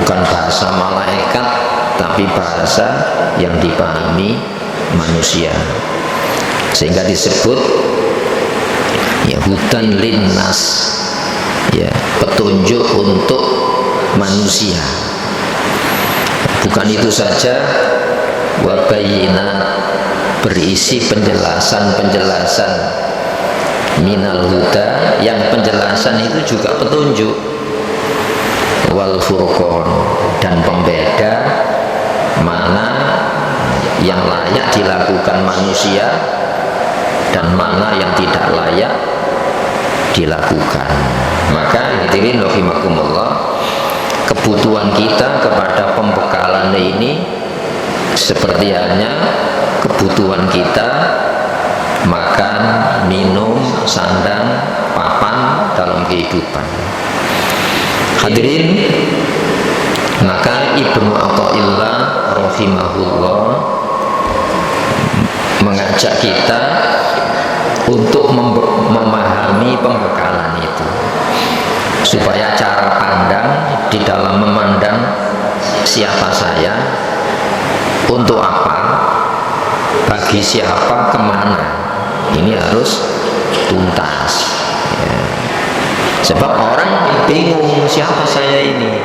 bukan bahasa malaikat tapi bahasa yang dipahami manusia, sehingga disebut ya hudan linnas, ya petunjuk untuk manusia. Bukan itu saja, wabayinat, berisi penjelasan-penjelasan, minal huda, yang penjelasan itu juga petunjuk, wal furqan, dan pembeda mana yang layak dilakukan manusia dan mana yang tidak layak dilakukan. Maka hadirin rahimakumullah, kebutuhan kita kepada pembekalan ini seperti halnya kebutuhan kita makan, minum, sandang, papan dalam kehidupan. Hadirin, maka Ibnu Athaillah rahimahullah mengajak kita untuk memahami pembekalan itu, supaya cara pandang di dalam memandang siapa saya, untuk apa, bagi siapa, kemana, ini harus tuntas ya. Sebab orang bingung siapa saya ini,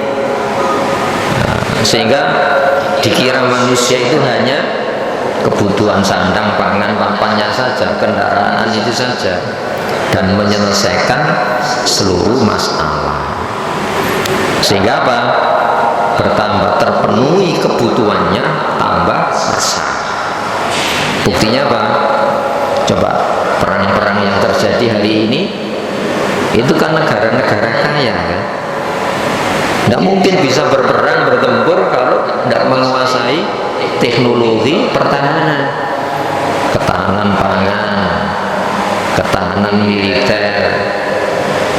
nah, sehingga dikira manusia itu hanya kebutuhan sandang, pangan, papannya saja, kendaraan itu saja, dan menyelesaikan seluruh masalah. Sehingga apa? Bertambah terpenuhi kebutuhannya, tambah resah. Buktinya apa? Coba perang-perang yang terjadi hari ini, itu kan negara-negara kaya kan? Tidak mungkin bisa berperang, bertempur kalau tidak menguasai teknologi pertahanan, ketahanan pangan, ketahanan militer.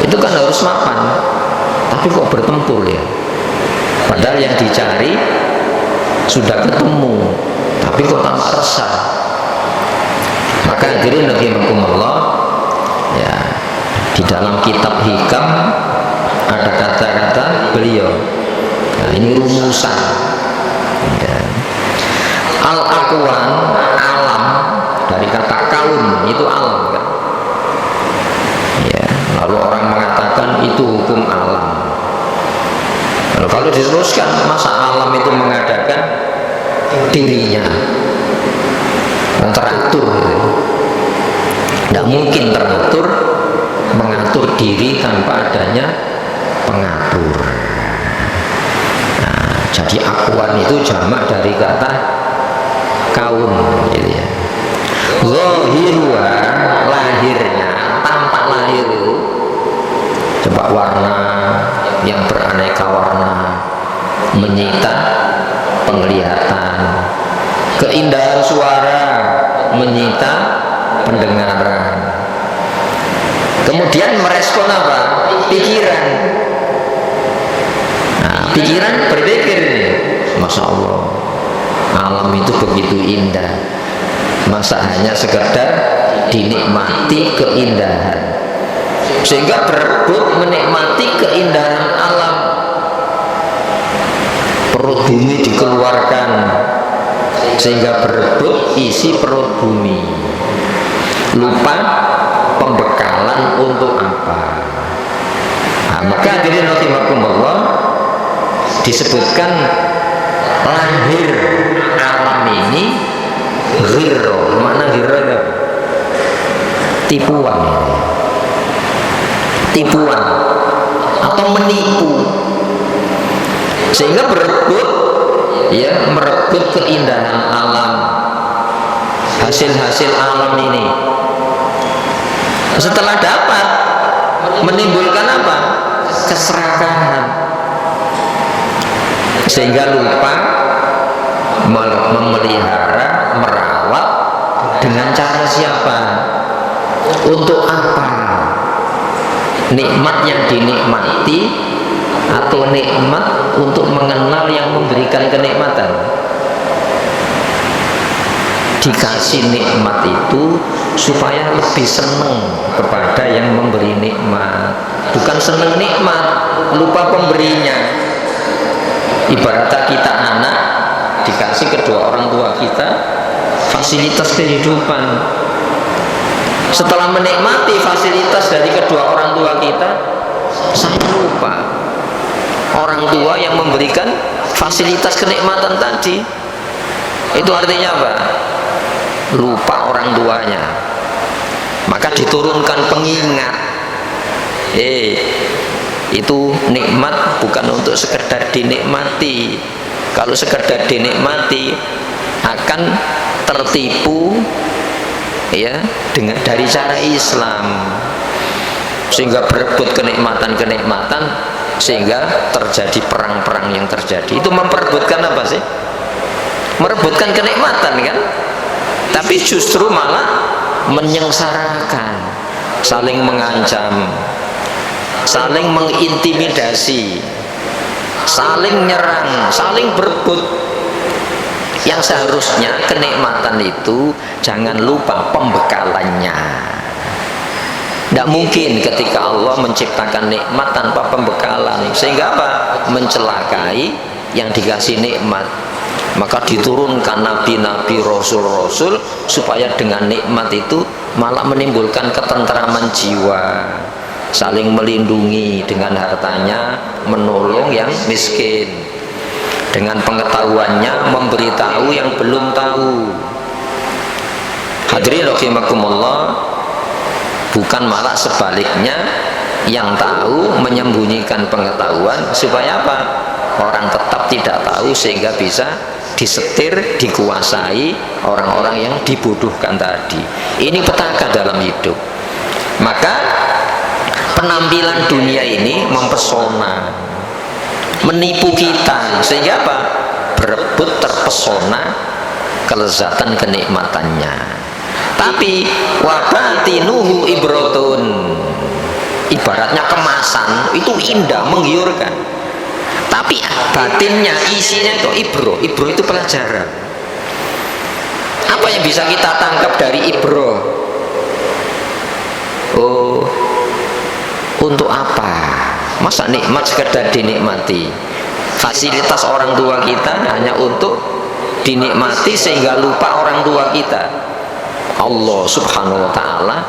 Itu kan harus mapan, tapi kok bertempur ya? Padahal yang dicari sudah ketemu, tapi kok tambah resah. Maka hadirin rahimakumullah, ya, di dalam kitab Hikam ada kata-kata beliau. Nah, ini rumusan. Ya. Al-aqwan, alam, dari kata kaun, itu alam kan? Ya, lalu orang mengatakan itu hukum alam. Kalau diteruskan, masa alam itu mengadakan dirinya teratur gitu. Tidak mungkin teratur, mengatur diri tanpa adanya pengatur. Nah, jadi akuan itu jamak dari kata kaun gitu ya. Zahiruha, lahirnya, tampak lahir itu, coba warna yang beraneka warna menyita penglihatan, keindahan suara menyita pendengaran, kemudian merespon apa? Pikiran. Nah, pikiran berpikir, Masya Allah, alam itu begitu indah, masa hanya sekedar dinikmati keindahan, sehingga berebut menikmati keindahan alam. Perut bumi dikeluarkan sehingga berebut isi perut bumi, lupa pembekalan untuk apa. Nah, maka hadirin rahimakumullah, disebutkan lahir alam ini ghirro. Mana ghirro itu? Tipuan, tipuan atau menipu, sehingga berebut, ya, merebut keindahan alam, hasil-hasil alam ini. Setelah dapat, menimbulkan apa? Keserakahan, sehingga lupa memelihara, merawat. Dengan cara siapa? Untuk apa? Nikmat yang dinikmati atau nikmat untuk mengenal yang memberikan kenikmatan. Dikasih nikmat itu supaya lebih senang kepada yang memberi nikmat, bukan senang nikmat lupa pemberinya. Ibaratnya kita anak dikasih kedua orang tua kita fasilitas kehidupan, setelah menikmati fasilitas dari kedua orang tua kita, saya lupa orang tua yang memberikan fasilitas kenikmatan tadi. Itu artinya apa? Lupa orang tuanya. Maka diturunkan pengingat, itu nikmat bukan untuk sekedar dinikmati. Kalau sekedar dinikmati akan tertipu ya dengan dari cara Islam, sehingga berebut kenikmatan-kenikmatan, sehingga terjadi perang-perang yang terjadi. Itu memperebutkan apa sih? Merebutkan kenikmatan kan, tapi justru malah menyengsarakan, saling mengancam, saling mengintimidasi, saling nyerang, saling berebut. Yang seharusnya kenikmatan itu jangan lupa pembekalannya. Tidak mungkin ketika Allah menciptakan nikmat tanpa pembekalan, sehingga apa? Mencelakai yang dikasih nikmat. Maka diturunkan nabi-nabi, rasul-rasul, supaya dengan nikmat itu malah menimbulkan ketentraman jiwa, saling melindungi dengan hartanya, menolong yang miskin, dengan pengetahuannya memberitahu yang belum tahu. Hadirin rahimakumullah, bukan malah sebaliknya, yang tahu menyembunyikan pengetahuan supaya apa? Orang tetap tidak tahu, sehingga bisa disetir, dikuasai orang-orang yang dibodohkan tadi. Ini petaka dalam hidup. Maka penampilan dunia ini mempesona, menipu kita, sehingga apa? Berebut, terpesona kelezatan kenikmatannya. Tapi wabatinuhu ibrotun, ibaratnya kemasan itu indah, menggiurkan, tapi batinnya, isinya itu ibro. Ibro itu pelajaran. Apa yang bisa kita tangkap dari ibro? Oh, untuk apa? Masa nikmat sekedar dinikmati? Fasilitas orang tua kita hanya untuk dinikmati sehingga lupa orang tua kita. Allah subhanahu wa ta'ala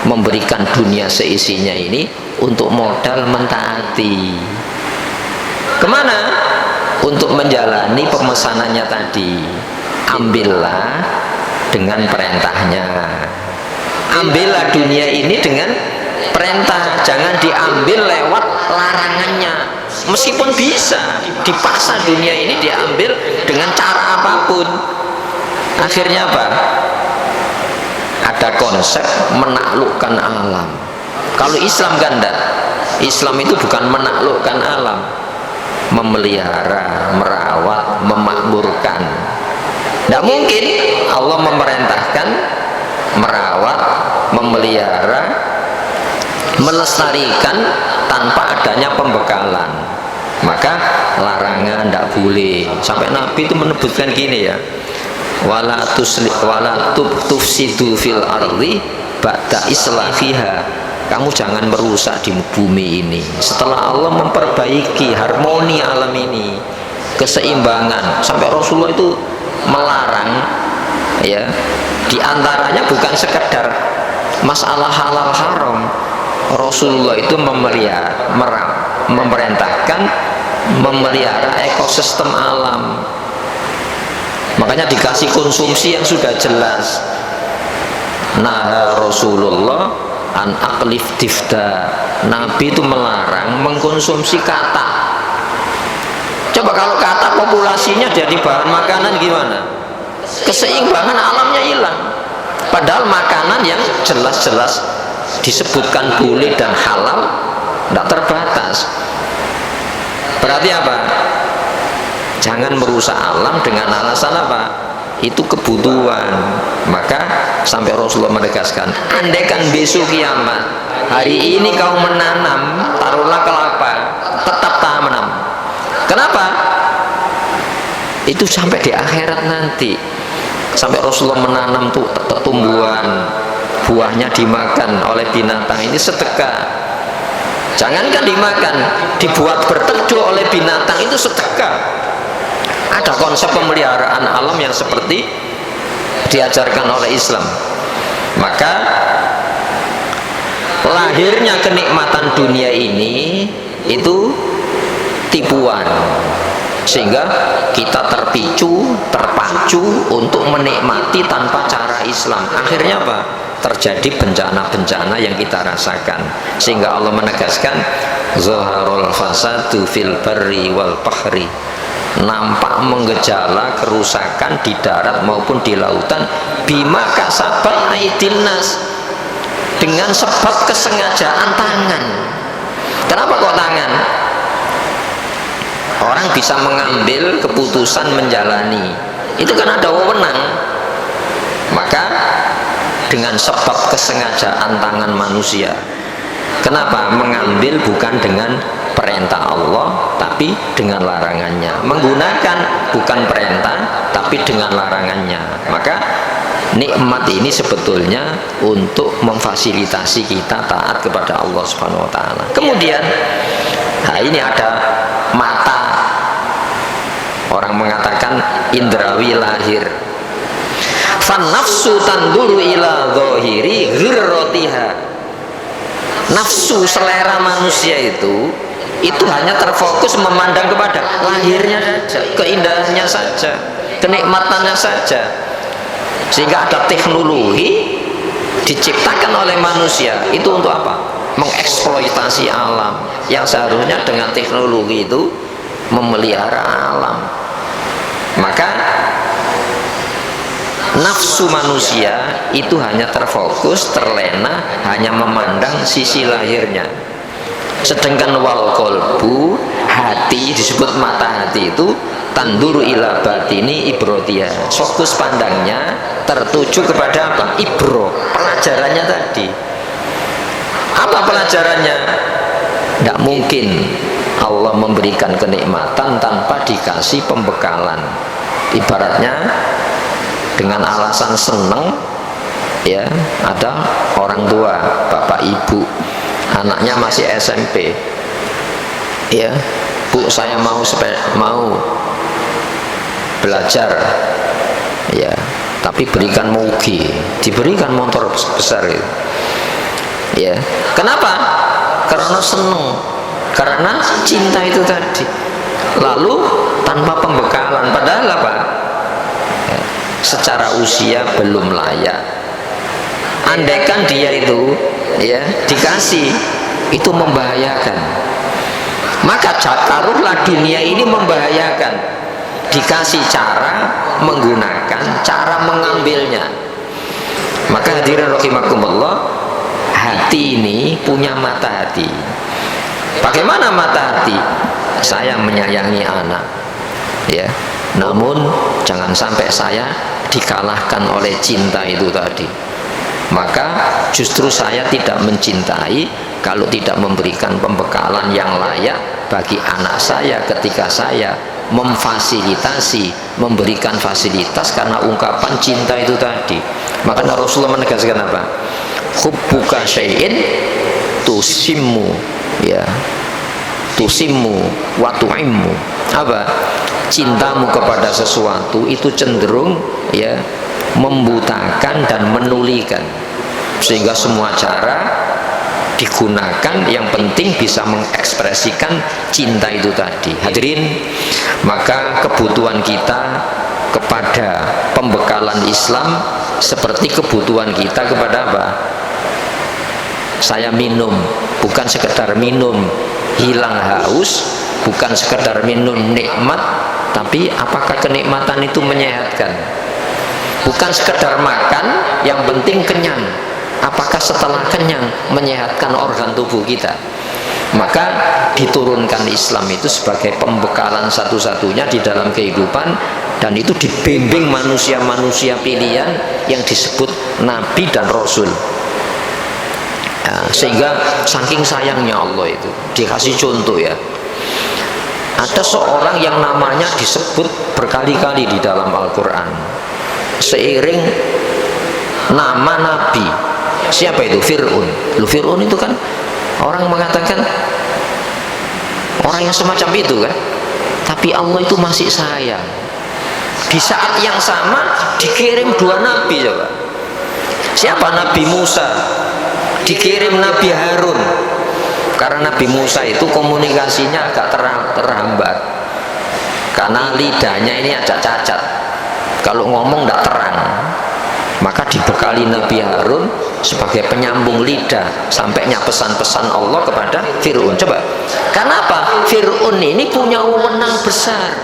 memberikan dunia seisinya ini untuk modal mentaati. Kemana? Untuk menjalani pemesanannya tadi. Ambillah dengan perintahnya, ambillah dunia ini dengan perintah, jangan diambil lewat larangannya. Meskipun bisa dipaksa dunia ini diambil dengan cara apapun, akhirnya apa? Ada konsep menaklukkan alam. Kalau Islam kan enggak. Islam itu bukan menaklukkan alam, memelihara, merawat, memakmurkan. Tidak mungkin Allah memerintahkan merawat, memelihara, melestarikan tanpa adanya pembekalan. Maka larangan tidak boleh. Sampai Nabi itu menyebutkan gini ya, wala tufsidu fil ardi ba'da islahiha. Kamu jangan merusak di bumi ini setelah Allah memperbaiki harmoni alam ini, keseimbangan. Sampai Rasulullah itu melarang ya, diantaranya bukan sekedar masalah halal haram. Rasulullah itu memerintahkan memelihara ekosistem alam. Makanya dikasih konsumsi yang sudah jelas. Nah, Rasulullah an aklif tifda, Nabi itu melarang mengkonsumsi katak. Coba kalau katak populasinya jadi bahan makanan gimana? Keseimbangan alamnya hilang. Padahal makanan yang jelas-jelas disebutkan boleh dan halal tidak terbatas. Berarti apa? Jangan merusak alam dengan alasan apa? Itu kebutuhan. Maka sampai Rasulullah menegaskan, andaikan besok kiamat, hari ini kau menanam, taruhlah kelapa, tetap tanam. Kenapa? Itu sampai di akhirat nanti. Sampai Rasulullah menanam tuh tumbuhan, buahnya dimakan oleh binatang, ini sedekah. Jangankan dimakan, dibuat berteduh oleh binatang itu sedekah. Ada konsep pemeliharaan alam yang seperti diajarkan oleh Islam. Maka lahirnya kenikmatan dunia ini itu tipuan, sehingga kita terpacu untuk menikmati tanpa cara Islam. Akhirnya apa? Terjadi bencana-bencana yang kita rasakan, sehingga Allah menegaskan zaharul fasadu fil barri wal bahri, nampak menggejala kerusakan di darat maupun di lautan, bima kasabat aidin nas, dengan sebab kesengajaan tangan. Kenapa kok tangan? Orang bisa mengambil keputusan menjalani, itu kan ada wewenang. Maka dengan sebab kesengajaan tangan manusia. Kenapa? Mengambil bukan dengan perintah Allah, tapi dengan larangannya. Menggunakan bukan perintah, tapi dengan larangannya. Maka nikmat ini sebetulnya untuk memfasilitasi kita taat kepada Allah Subhanahu wa taala. Kemudian, nah ini ada mata. Orang mengatakan indrawi lahir. Fan nafsu tanduru ila dhahiri ghirratiha. Nafsu, selera manusia itu hanya terfokus memandang kepada lahirnya saja, keindahannya saja, kenikmatannya saja. Sehingga ada teknologi diciptakan oleh manusia itu untuk apa? Mengeksploitasi alam, yang seharusnya dengan teknologi itu memelihara alam. Maka nafsu manusia itu hanya terfokus, terlena, hanya memandang sisi lahirnya. Sedangkan wal qalbu, hati, disebut mata hati itu tanduru ila batini ibrotia, fokus pandangnya tertuju kepada apa? Ibro, pelajarannya tadi. Apa pelajarannya? Tidak mungkin Allah memberikan kenikmatan tanpa dikasih pembekalan. Ibaratnya dengan alasan senang, ya, ada orang tua, bapak ibu, anaknya masih SMP, ya, Bu, saya mau belajar, ya, tapi berikan moge, diberikan motor besar itu, ya. Kenapa? Karena senang, karena cinta itu tadi. Lalu tanpa pembekalan, padahal apa? Secara usia belum layak. Andaikan dia itu, ya, dikasih, itu membahayakan. Maka taruhlah dunia ini membahayakan, dikasih cara menggunakan, cara mengambilnya. Maka hadirin rahimakumullah, hati ini punya mata hati. Bagaimana mata hati? Saya menyayangi anak, ya, namun jangan sampai saya dikalahkan oleh cinta itu tadi. Maka justru saya tidak mencintai kalau tidak memberikan pembekalan yang layak bagi anak saya ketika saya memfasilitasi, memberikan fasilitas karena ungkapan cinta itu tadi. Maka Rasulullah menegaskan apa? Hubbuka syai'in tusimmu, ya, tusimmu wa tu'immu. Apa? Cintamu kepada sesuatu itu cenderung, ya, membutakan dan menulikan, sehingga semua cara digunakan, yang penting bisa mengekspresikan cinta itu tadi. Hadirin, maka kebutuhan kita kepada pembekalan Islam seperti kebutuhan kita kepada apa? Saya minum, bukan sekedar minum hilang haus, bukan sekedar minum nikmat, tapi apakah kenikmatan itu menyehatkan? Bukan sekedar makan, yang penting kenyang. Apakah setelah kenyang menyehatkan organ tubuh kita? Maka diturunkan Islam itu sebagai pembekalan satu-satunya di dalam kehidupan, dan itu dibimbing manusia-manusia pilihan yang disebut Nabi dan Rasul. Ya, sehingga saking sayangnya Allah itu dikasih contoh, ya, ada seorang yang namanya disebut berkali-kali di dalam Al-Quran seiring nama Nabi. Siapa itu? Fir'aun. Fir'aun itu kan orang mengatakan orang yang semacam itu kan. Tapi Allah itu masih sayang. Di saat yang sama dikirim dua nabi coba. Siapa? Nabi Musa, dikirim Nabi Harun. Karena Nabi Musa itu komunikasinya agak terhambat, karena lidahnya ini agak cacat, kalau ngomong tidak terang. Maka dibekali Nabi Harun sebagai penyambung lidah sampainya pesan-pesan Allah kepada Fir'aun. Coba, kenapa? Fir'aun ini punya wewenang besar.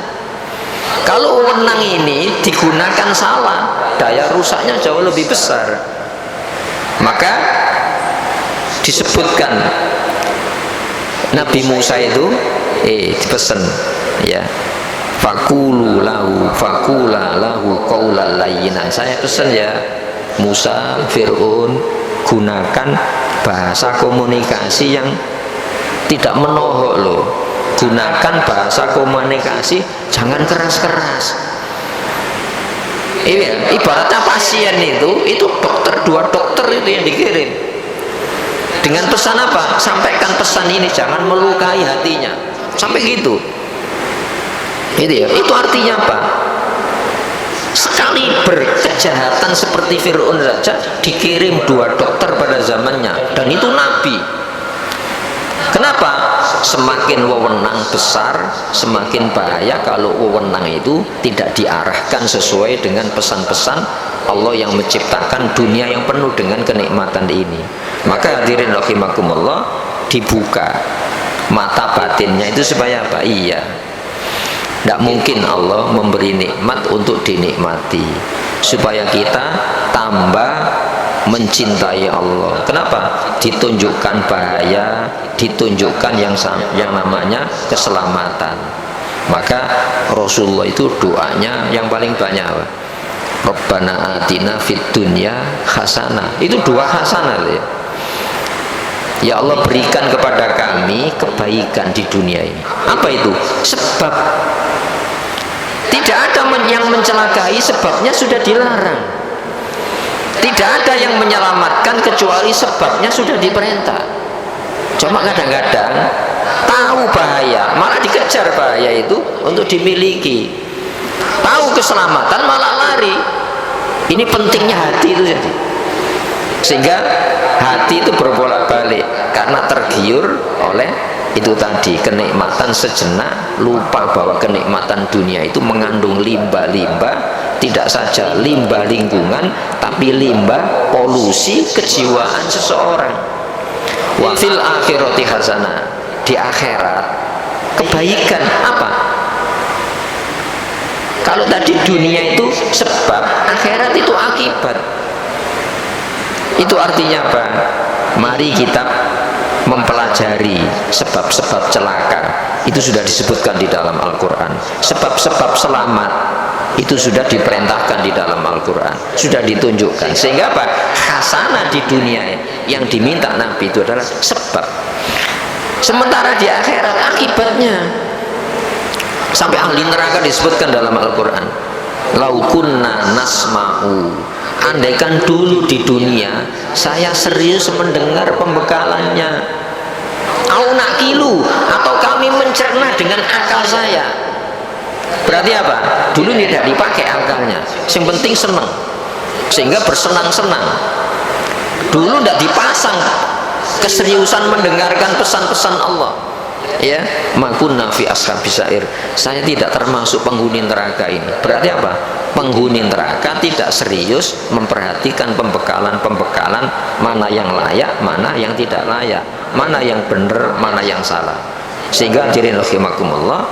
Kalau wewenang ini digunakan salah, daya rusaknya jauh lebih besar. Maka disebutkan Nabi Musa itu dipesan, ya, fakula lahu qaulal layyinan. Saya pesan ya Musa, Fir'aun, gunakan bahasa komunikasi yang tidak menohok loh. Gunakan bahasa komunikasi, jangan keras-keras. Ibaratnya pasien itu dua dokter itu yang dikirim. Dengan pesan apa? Sampaikan pesan ini, jangan melukai hatinya. Sampai gitu. Itu artinya apa? Sekali berkejahatan seperti Fir'aun saja dikirim dua dokter pada zamannya, dan itu nabi. Kenapa? Semakin wewenang besar, semakin bahaya kalau wewenang itu tidak diarahkan sesuai dengan pesan-pesan Allah yang menciptakan dunia yang penuh dengan kenikmatan ini. Maka hadirin rahimakumullah, dibuka mata batinnya itu supaya apa? Iya, tidak mungkin Allah memberi nikmat untuk dinikmati, supaya kita tambah mencintai Allah. Kenapa? Ditunjukkan bahaya, ditunjukkan yang namanya keselamatan. Maka Rasulullah itu doanya yang paling banyak apa? Rabbana atina fid dunya hasanah. Itu dua hasanah ya. Ya Allah, berikan kepada kami kebaikan di dunia ini. Apa itu? Sebab. Tidak ada yang mencelakai, sebabnya sudah dilarang. Tidak ada yang menyelamatkan kecuali sebabnya sudah diperintah. Cuma kadang-kadang tahu bahaya, malah dikejar bahaya itu untuk dimiliki. Tahu keselamatan malah lari. Ini pentingnya hati itu jadi. Sehingga hati itu berbolak-balik karena tergiur oleh itu tadi, kenikmatan sejenak, lupa bahwa kenikmatan dunia itu mengandung limbah-limbah. Tidak saja limbah lingkungan, tapi limbah polusi kejiwaan seseorang. Wa fil akhirati hasanah. Di akhirat kebaikan apa? Kalau tadi dunia itu sebab, akhirat itu akibat. Itu artinya apa? Mari kita mempelajari sebab-sebab celaka. Itu sudah disebutkan di dalam Al-Quran. Sebab-sebab selamat itu sudah diperintahkan di dalam Al-Quran, sudah ditunjukkan. Sehingga apa? Hasanah di dunia yang diminta Nabi itu adalah sebab. Sementara di akhirat akibatnya. Sampai ahli neraka disebutkan dalam Al-Quran, lau kunna nasma'u, andaikan dulu di dunia saya serius mendengar pembekalannya, au nakilu, atau kami mencerna dengan akal saya. Berarti apa? Dulu tidak dipakai akalnya, yang penting senang, sehingga bersenang-senang. Dulu tidak dipasang keseriusan mendengarkan pesan-pesan Allah. Ya, makunna fi ashabis sa'ir, saya tidak termasuk penghuni neraka ini. Berarti apa? Penghuni neraka tidak serius memperhatikan pembekalan-pembekalan, mana yang layak, mana yang tidak layak, mana yang benar, mana yang salah. Sehingga hadirin rahimakumullah,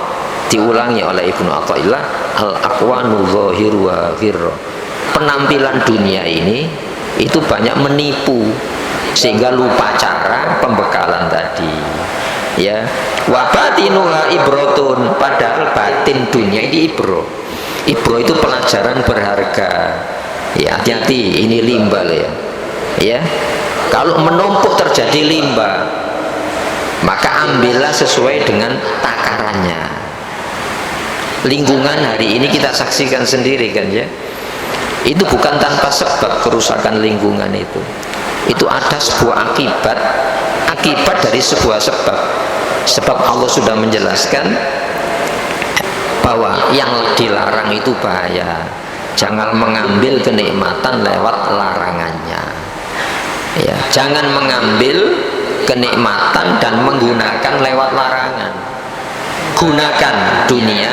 diulangi oleh Ibnu Athaillah, al-aqwanu zahiru wa ghirra. Penampilan dunia ini itu banyak menipu, sehingga lupa cara pembekalan tadi. Ya, wa batinuha ibrotun, padahal batin dunia ini ibro. Ibro itu pelajaran berharga. Ya, hati-hati, ini limbah ya. Ya, kalau menumpuk terjadi limbah, maka ambillah sesuai dengan takarannya. Lingkungan hari ini kita saksikan sendiri kan ya. Itu bukan tanpa sebab kerusakan lingkungan itu. Itu ada sebuah akibat dari sebuah sebab. Sebab Allah sudah menjelaskan bahwa yang dilarang itu bahaya. Jangan mengambil kenikmatan lewat larangannya. Ya, jangan mengambil kenikmatan dan menggunakan lewat larangan. Gunakan dunia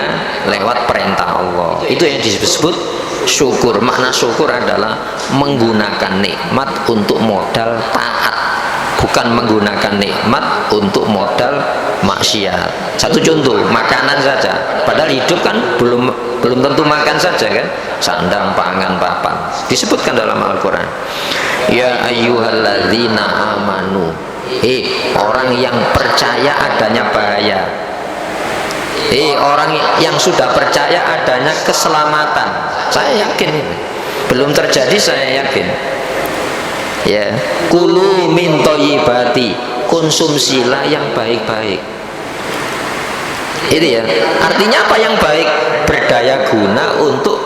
lewat perintah Allah. Itu yang disebut syukur. Makna syukur adalah menggunakan nikmat untuk modal taat, bukan menggunakan nikmat untuk modal maksiat. Satu contoh, makanan saja. Padahal hidup kan belum tentu makan saja kan. Sandang, pangan, papan. Disebutkan dalam Al-Quran. Ya ayyuhalladzina amanu. Orang yang percaya adanya bahaya. Orang yang sudah percaya adanya keselamatan. Saya yakin ini. Belum terjadi, saya yakin. Ya, kulu min thayyibati, konsumsilah yang baik-baik. Itu ya. Artinya apa yang baik? Berdaya guna untuk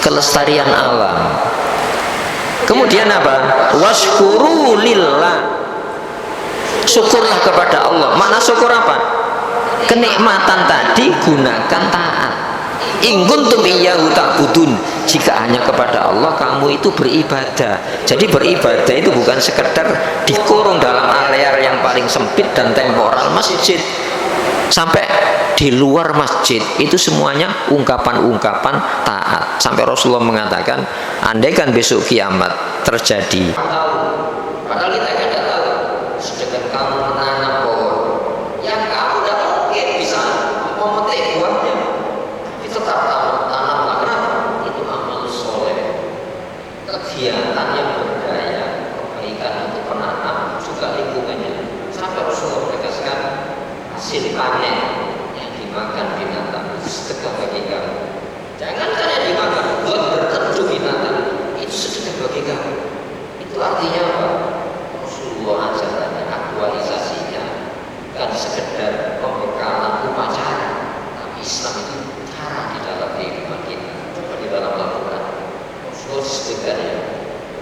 kelestarian alam. Kemudian apa? Washkuru lillah. Syukurlah kepada Allah. Makna syukur apa? Kenikmatan tadi gunakan taat. In kuntum iyyahu ta'budun. Jika hanya kepada Allah kamu itu beribadah. Jadi beribadah itu bukan sekedar dikurung dalam area yang paling sempit dan temporal masjid. Sampai di luar masjid itu semuanya ungkapan-ungkapan taat. Sampai Rasulullah mengatakan, andaikan besok kiamat terjadi, padahal kita tidak tahu, sedangkan kamu menanam pohon yang kamu tidak mungkin bisa memetik buahnya, itu tetap tanamlah. Kenapa? Itu amal soleh, kegiatan yang berdaya, kebaikan untuk penanam juga lingkungannya. Sampai Rasulullah menegaskan, hasil panen yang dimakan binatang itu sedekah bagi kamu. Jangan hanya dimakan, buat berteduh binatang itu sedekah bagi kamu. Itu artinya apa? Rasulullah ajarannya, aktualisasinya bukan sekedar pembekalan upacara, tapi Islam itu cara di dalam kehidupan kita. Coba di dalam Al-Quran Rasulullah disebutkan,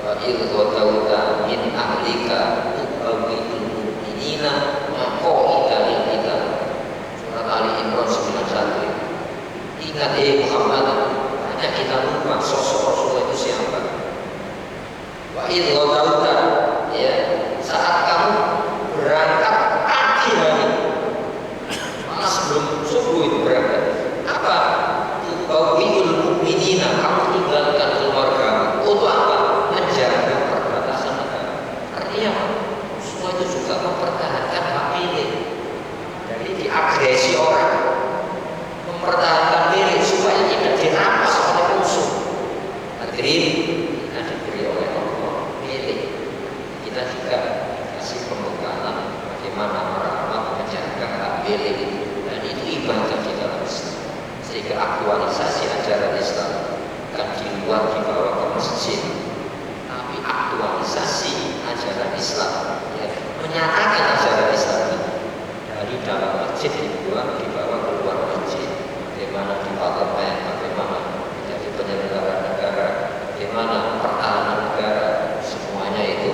wa idh ghadawta min ahlika tubawwi'ul mu'minina maq'ida lil-qital. Surat Ali Imran 91. Ingat Muhammad, hanya kita lupa sosok Rasulullah itu siapa. Wa idh ghadawta, ya, saat kamu berangkat pagi hari, malah sebelum subuh itu berangkat. Apa? Tubawwi'ul mu'minina, kamu tinggalkan keluarga untuk apa? Menjaga perbatasan negara. Artinya semua itu juga mempertahankan hak milik dari diagresi orang, mempertahankan milik supaya tidak dirampas oleh musuh. Hadirin, kita diberi oleh Allah milik, kita juga kasih pembekalan bagaimana merawat, menjaga hak milik, dan itu ibadah di dalam Islam. Sehingga aktualisasi ajaran Islam bukan di luar dibawa ke masjid, tapi aktualisasi ajaran Islam, ya, menyatakan ajaran Islam dari dalam masjid dibawa keluar masjid. Bagaimana di parlemen, bagaimana menjadi penyelenggara negara, bagaimana pertahanan negara, semuanya itu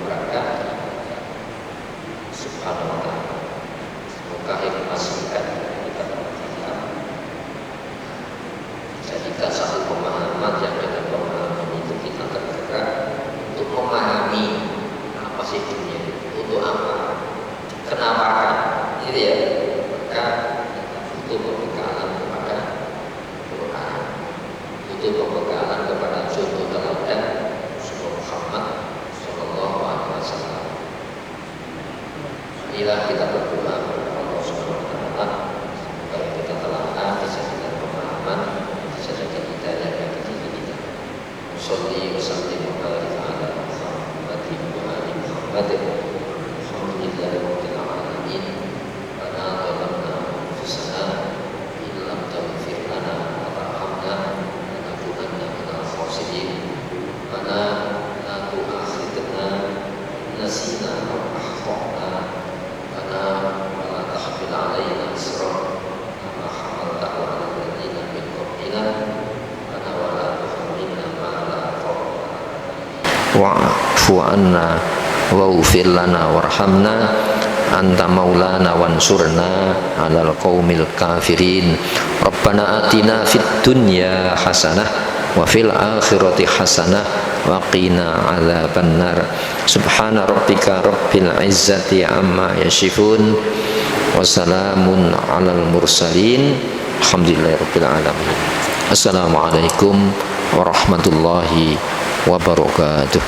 mereka subhanahu wa ta'ala. Semoga ini masihkan kita perhatikan, jadikan satu pemahaman yang dengan pemahaman itu kita tergerak untuk memahami apa sih dunia, untuk apa, kenapa kan, gitu ya. Maka kita butuh pembekalan kepada Quran, butuh pembekalan kepada contoh teladan Rasulullah Muhammad Sallallahu Alaihi Wasallam. Inilah kita berdoa kepada Allah Subhanahu Wa Taala, semoga kita telah dijadikan pemahaman, dijadikan hidayah bagi diri kita. Sholli wa sallim wa barik ala Muhammadin wa ali Muhammadin. Alhamdulillahi rabbil alamin. Wa la أنفسنا إن لم تغفر لنا وترحمنا لنكونن من الخاسرين. ربنا لا تؤاخذنا إن نسينا أو أخطأنا. ربنا ولا تحمل علينا إصرا كما حملته على الذين من قبلنا. ربنا ولا تحملنا ما لا طاقة لنا واعف عنا واغفر لنا وارحمنا anta maulana wansurna 'alal qaumil kafirin. Rabbana atina fid dunya hasanah wa fil akhirati hasanah wa qina adzabannar. Subhana rabbika rabbil izzati amma yasifun wa salamun 'alal mursalin alhamdulillahirabbil alamin. Assalamualaikum warahmatullahi wabarakatuh.